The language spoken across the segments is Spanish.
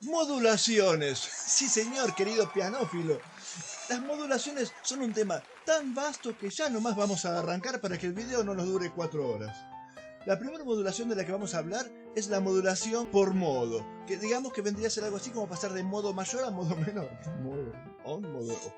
Modulaciones. Sí, señor, querido pianófilo. Las modulaciones son un tema tan vasto que ya nomás vamos a arrancar para que el video no nos dure 4 horas. La primera modulación de la que vamos a hablar es la modulación por modo, que digamos que vendría a ser algo así como pasar de modo mayor a modo menor. Modo on, modo off.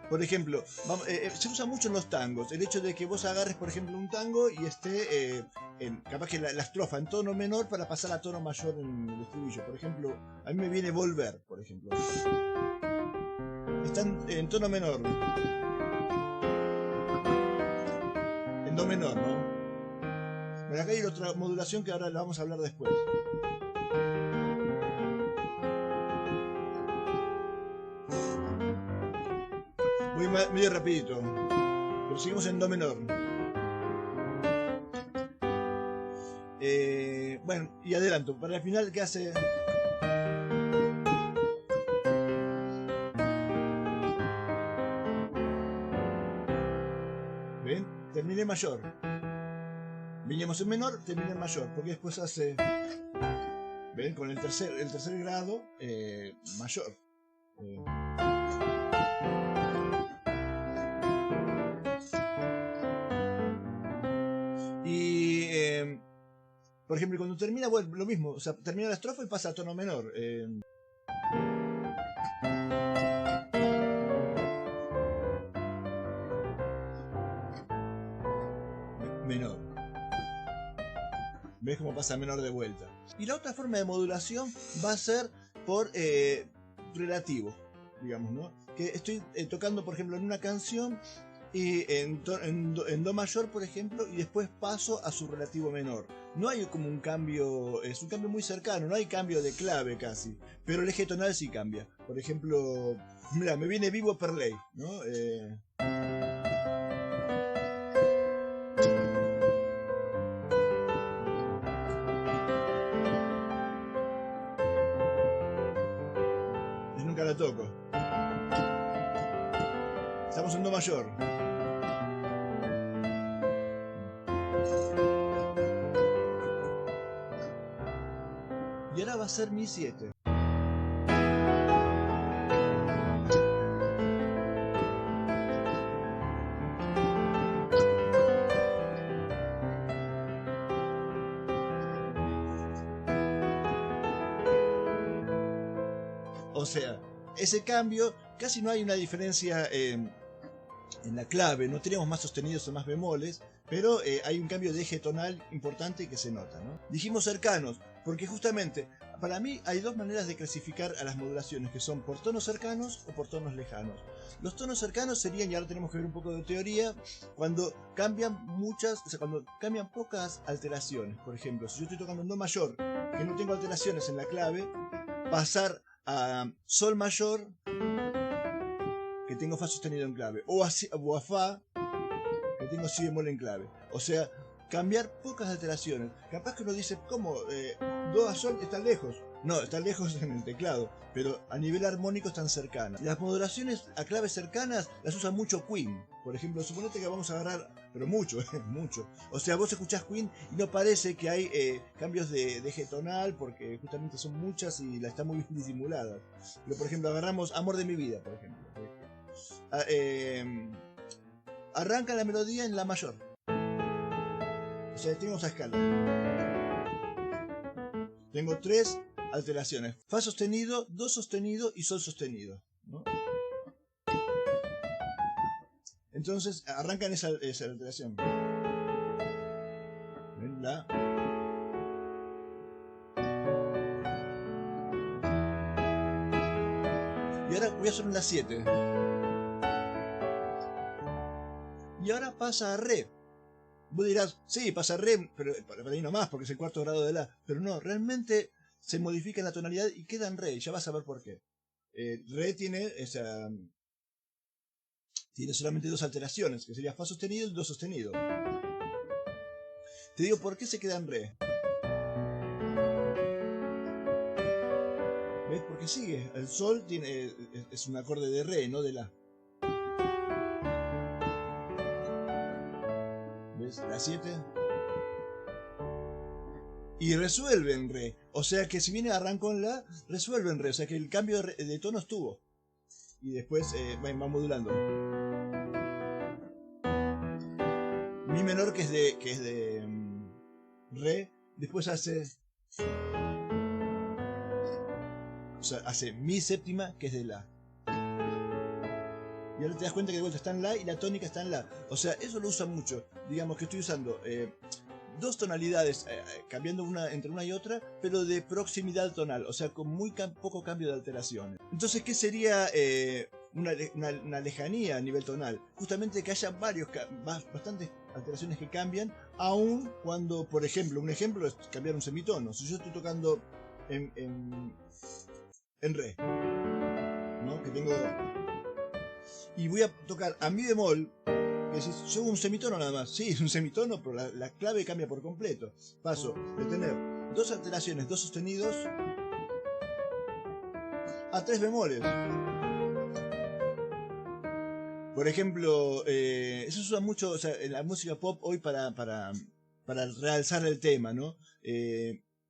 Por ejemplo, se usa mucho en los tangos, el hecho de que vos agarres, por ejemplo, un tango y esté, capaz que la estrofa en tono menor para pasar a tono mayor en el estribillo. Por ejemplo, a mí me viene volver, por ejemplo. Está en tono menor. En do menor, ¿no? Pero acá hay otra modulación que ahora la vamos a hablar después. Voy medio rapidito, pero seguimos en do menor. Bueno, y adelanto. Para el final, ¿qué hace? ¿Ven? Terminé mayor. Vinimos en menor, terminé en mayor, porque después hace... ¿Ven? Con el tercer grado mayor. Y... por ejemplo, cuando termina, bueno, lo mismo, o sea, termina la estrofa y pasa a tono menor. Menor. ¿Ves cómo pasa a menor de vuelta? Y la otra forma de modulación va a ser por relativo, digamos, ¿no? Que estoy tocando, por ejemplo, en una canción y en do mayor, por ejemplo, y después paso a su relativo menor. No hay como un cambio, es un cambio muy cercano, no hay cambio de clave casi, pero el eje tonal sí cambia. Por ejemplo, mira, me viene vivo per ley, ¿no? Y nunca la toco. Estamos en do mayor. Y ahora va a ser mi 7. O sea, ese cambio, casi no hay una diferencia en la clave, no tenemos más sostenidos o más bemoles, pero hay un cambio de eje tonal importante que se nota, ¿no? Dijimos cercanos, porque justamente para mí hay dos maneras de clasificar a las modulaciones, que son por tonos cercanos o por tonos lejanos. Los tonos cercanos serían, y ahora tenemos que ver un poco de teoría, cuando cambian cuando cambian pocas alteraciones. Por ejemplo, si yo estoy tocando en do mayor, que no tengo alteraciones en la clave, pasar a sol mayor, que tengo fa sostenido en clave, o a fa, que tengo si bemol en clave. O sea, cambiar pocas alteraciones. Capaz que uno dice, ¿cómo? Do a sol están lejos. No, están lejos en el teclado, pero a nivel armónico están cercanas. Las modulaciones a claves cercanas las usa mucho Queen. Por ejemplo, suponete que vamos a agarrar, pero mucho, mucho. O sea, vos escuchás Queen y no parece que hay cambios de eje tonal, porque justamente son muchas y la están muy bien disimuladas. Pero por ejemplo, agarramos Amor de mi vida, por ejemplo. Arranca la melodía en la mayor. O sea, tengo esa escala. Tengo 3 alteraciones: fa sostenido, do sostenido y sol sostenido, ¿no? Entonces arranca en esa alteración. ¿Ven? La. Y ahora voy a hacer una 7. Y ahora pasa a re. Vos dirás, sí, pasa a re, pero para ahí nomás, porque es el cuarto grado de la. Pero no, realmente se modifica la tonalidad y queda en re, y ya vas a ver por qué. Re tiene solamente 2 alteraciones, que sería fa sostenido y do sostenido. Te digo por qué se queda en re. ¿Ves? Porque sigue. El sol es un acorde de re, no de la. ¿Ves? La 7. Y resuelve en re. O sea que si viene arrancó en la, resuelve en re. O sea que el cambio de tono estuvo. Y después va modulando. Mi menor que es de re. Después hace... O sea, hace mi séptima que es de la. Y ahora te das cuenta que de vuelta está en la y la tónica está en la. O sea, eso lo usa mucho. Digamos que estoy usando dos tonalidades, cambiando entre una y otra, pero de proximidad tonal. O sea, con muy poco cambio de alteraciones. Entonces, ¿qué sería una lejanía a nivel tonal? Justamente que haya bastantes alteraciones que cambian, aun cuando, por ejemplo, un ejemplo es cambiar un semitono. Si yo estoy tocando en re, ¿no? Que tengo... Y voy a tocar a mi bemol, que decís, yo un semitono nada más. Sí, es un semitono, pero la clave cambia por completo. Paso de tener dos alteraciones, dos sostenidos, a tres bemoles. Por ejemplo, eso se usa mucho, o sea, en la música pop hoy para realzar el tema, ¿no?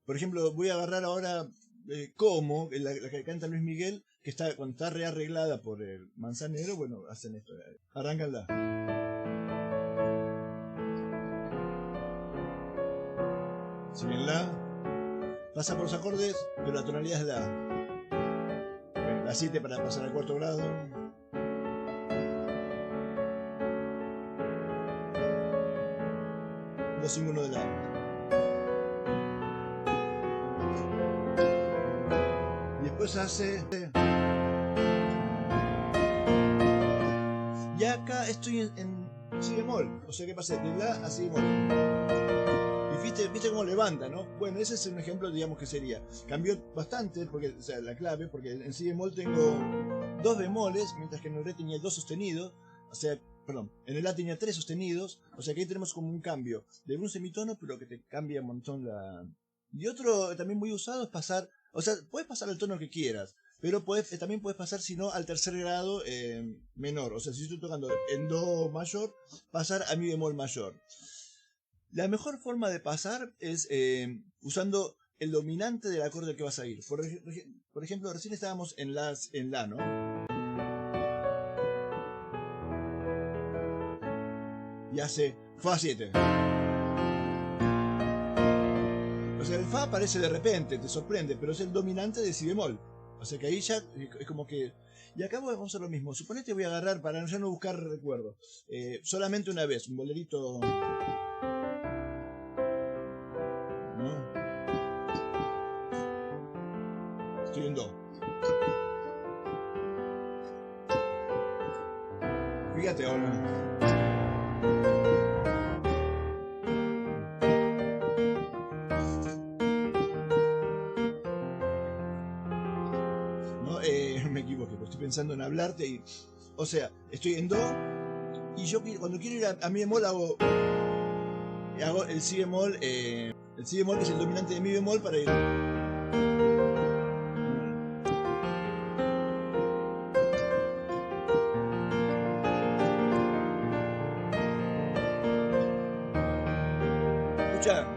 Por ejemplo, voy a agarrar ahora Como, la que canta Luis Miguel, que está cuando está rearreglada por el Manzanero. Bueno, hacen esto, arráncanla. Si bien la, pasa por los acordes, pero la tonalidad es la. Bueno, la 7 para pasar al cuarto grado. Dos 5 1 de la. Y después hace. Y acá estoy en si bemol. O sea que pasé de la a si bemol. Y viste cómo levanta, ¿no? Bueno, ese es un ejemplo, digamos que sería. Cambió bastante, porque, o sea, la clave, porque en si bemol tengo dos bemoles, mientras que en el re tenía dos sostenidos. O sea, perdón, en el la tenía tres sostenidos. O sea que ahí tenemos como un cambio de un semitono, pero que te cambia un montón la. Y otro también muy usado es pasar. O sea, puedes pasar el tono que quieras, pero también puedes pasar, si no, al tercer grado menor. O sea, si estoy tocando en do mayor, pasar a mi bemol mayor. La mejor forma de pasar es usando el dominante del acorde al que vas a ir. Por ejemplo, recién estábamos en la, ¿no? Y hace fa 7. O sea, el fa aparece de repente, te sorprende, pero es el dominante de si bemol. O sea que ahí ya es como que... Y acá vamos a hacer lo mismo. Suponete voy a agarrar, para ya no buscar recuerdo, solamente una vez, un bolerito... ¿no? Estoy en do. Fíjate ahora. Me equivoqué, porque estoy pensando en hablarte y... O sea, estoy en do y yo cuando quiero ir a mi bemol hago el si bemol, que es el dominante de mi bemol para ir... Escucha.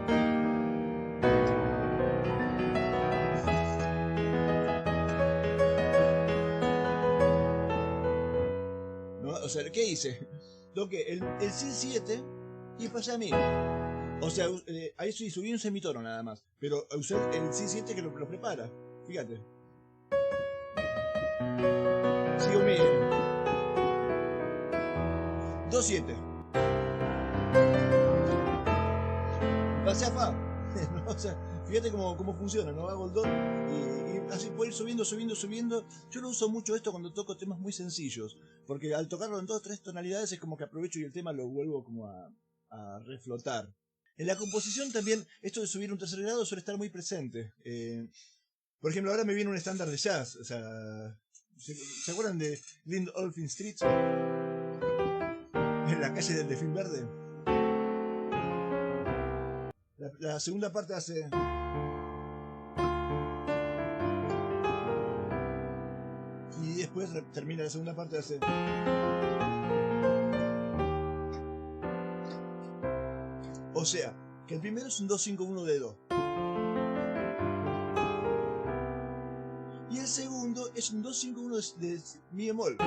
¿No? O sea, ¿qué hice? Toqué el si 7 y pasé a mi. O sea, ahí subí un semitono nada más, pero usé el si 7 que lo prepara. Fíjate. Sigo mi. Do 7. Pasé a fa. ¿No? O sea, fíjate cómo funciona, ¿no? Hago el do y así puedo ir subiendo. Yo lo uso mucho esto cuando toco temas muy sencillos, porque al tocarlo en 2 o 3 tonalidades es como que aprovecho y el tema lo vuelvo como a reflotar. En la composición también, esto de subir un tercer grado suele estar muy presente. Por ejemplo, ahora me viene un estándar de jazz. O sea, ¿se acuerdan de Lindolphin Street? En la calle del Delfín Verde. La segunda parte hace... Y después termina la segunda parte hace... O sea, que el primero es un 2-5-1 de do. Y el segundo es un 2-5-1 de mi bemol.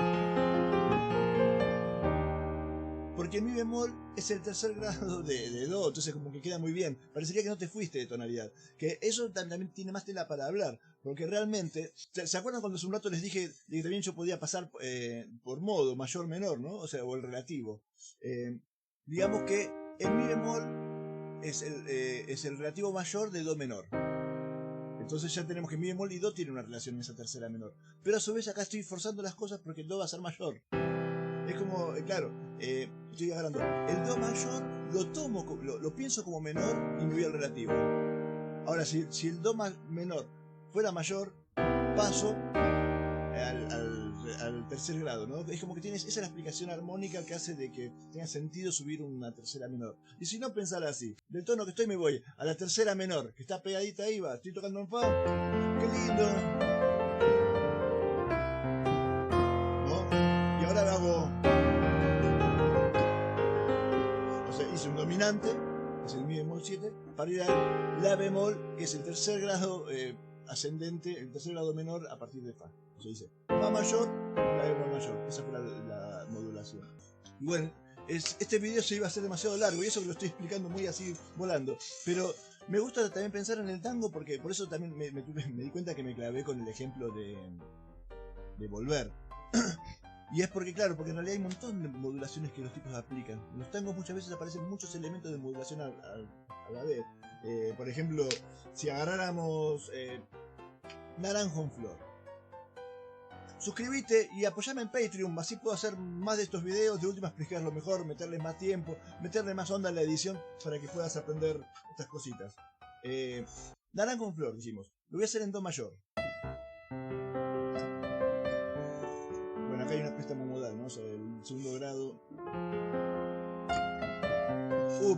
Porque mi bemol es el tercer grado de do, entonces como que queda muy bien. Parecería que no te fuiste de tonalidad. Que eso también tiene más tela para hablar. Porque realmente, ¿se acuerdan cuando hace un rato les dije que también yo podía pasar por modo, mayor, menor, ¿no? O sea, o el relativo. Digamos que el mi bemol es el relativo mayor de do menor. Entonces ya tenemos que mi bemol y do tienen una relación en esa tercera menor. Pero a su vez acá estoy forzando las cosas porque el do va a ser mayor. Es como, claro, estoy agarrando el do mayor, lo pienso como menor y me voy al relativo. Ahora, si el do menor fuera mayor, paso al tercer grado, ¿no? Es como que esa es la explicación armónica que hace de que tenga sentido subir una tercera menor. Y si no, pensar así, del tono que estoy me voy a la tercera menor, que está pegadita ahí, va, estoy tocando un fa, qué lindo, ¿no? Y ahora hago, o sea, hice un dominante, que es el mi bemol 7, para ir al la bemol, que es el tercer grado ascendente, el tercer grado menor a partir de fa. O sea, dice fa mayor, la bemol mayor. Esa fue la modulación. Y bueno, este video se iba a hacer demasiado largo y eso que lo estoy explicando muy así volando. Pero me gusta también pensar en el tango porque por eso también me di cuenta que me clavé con el ejemplo de volver. Y es porque, claro, porque en realidad hay un montón de modulaciones que los tipos aplican. En los tangos muchas veces aparecen muchos elementos de modulación a la vez. Por ejemplo, si agarráramos Naranjo en Flor. Suscríbete y apoyame en Patreon, así puedo hacer más de estos videos, de última explicarlo mejor, meterle más tiempo, meterle más onda a la edición para que puedas aprender estas cositas. Naranjo en Flor, dijimos. Lo voy a hacer en do mayor. Bueno, acá hay una préstamo modal, ¿no? O sea, el segundo grado.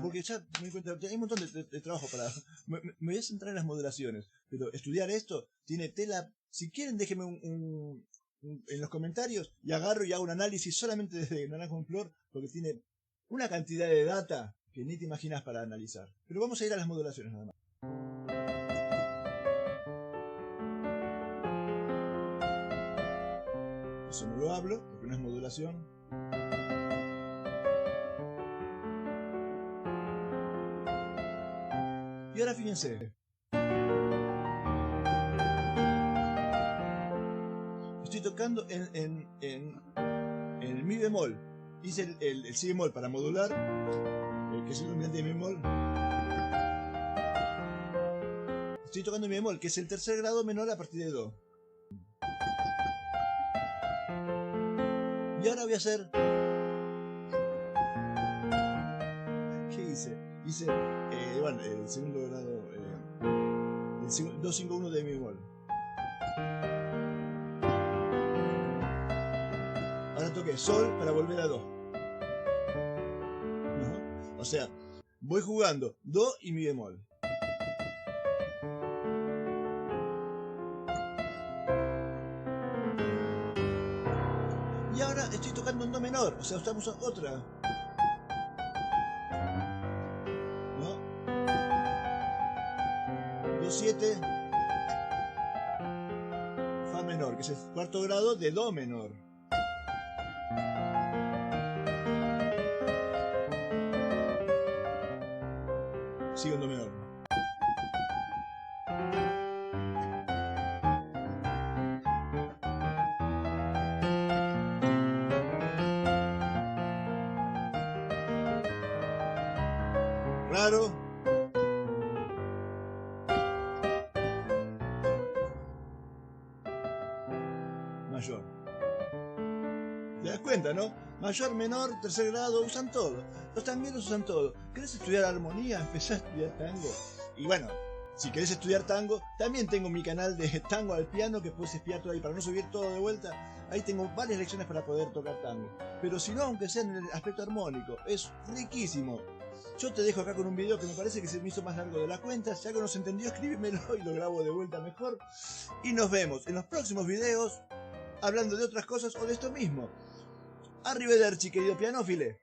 Porque ya me di cuenta, hay un montón de trabajo para... Me voy a centrar en las modulaciones, pero estudiar esto tiene tela... Si quieren, déjenme en los comentarios y agarro y hago un análisis solamente desde Naranjo en Flor, porque tiene una cantidad de data que ni te imaginas para analizar. Pero vamos a ir a las modulaciones nada más. Eso no lo hablo, porque no es modulación. Y ahora fíjense. Estoy tocando en el mi bemol. Hice el si bemol para modular, que es el dominante de mi bemol. Estoy tocando mi bemol, que es el tercer grado menor a partir de do. Y ahora voy a hacer... ¿Qué hice? Hice, bueno, el segundo grado, el 2-5-1 de mi bemol. Ahora toqué sol para volver a do. ¿No? O sea, voy jugando do y mi bemol. Y ahora estoy tocando en do menor, o sea, estamos a otra. ¿No? Do 7, fa menor, que es el cuarto grado de do menor. Sigo en do menor. Raro. Mayor. ¿Te das cuenta, no? Mayor, menor, tercer grado, usan todo. Los tangueros usan todo. ¿Querés estudiar armonía? Empezá a estudiar tango. Y bueno, si querés estudiar tango, también tengo mi canal de tango al piano que puedes espiar todo ahí para no subir todo de vuelta. Ahí tengo varias lecciones para poder tocar tango. Pero si no, aunque sea en el aspecto armónico, es riquísimo. Yo te dejo acá con un video que me parece que se me hizo más largo de la cuenta. Si algo no se entendió, escríbemelo y lo grabo de vuelta mejor. Y nos vemos en los próximos videos hablando de otras cosas o de esto mismo. Arrivederci, querido pianófile.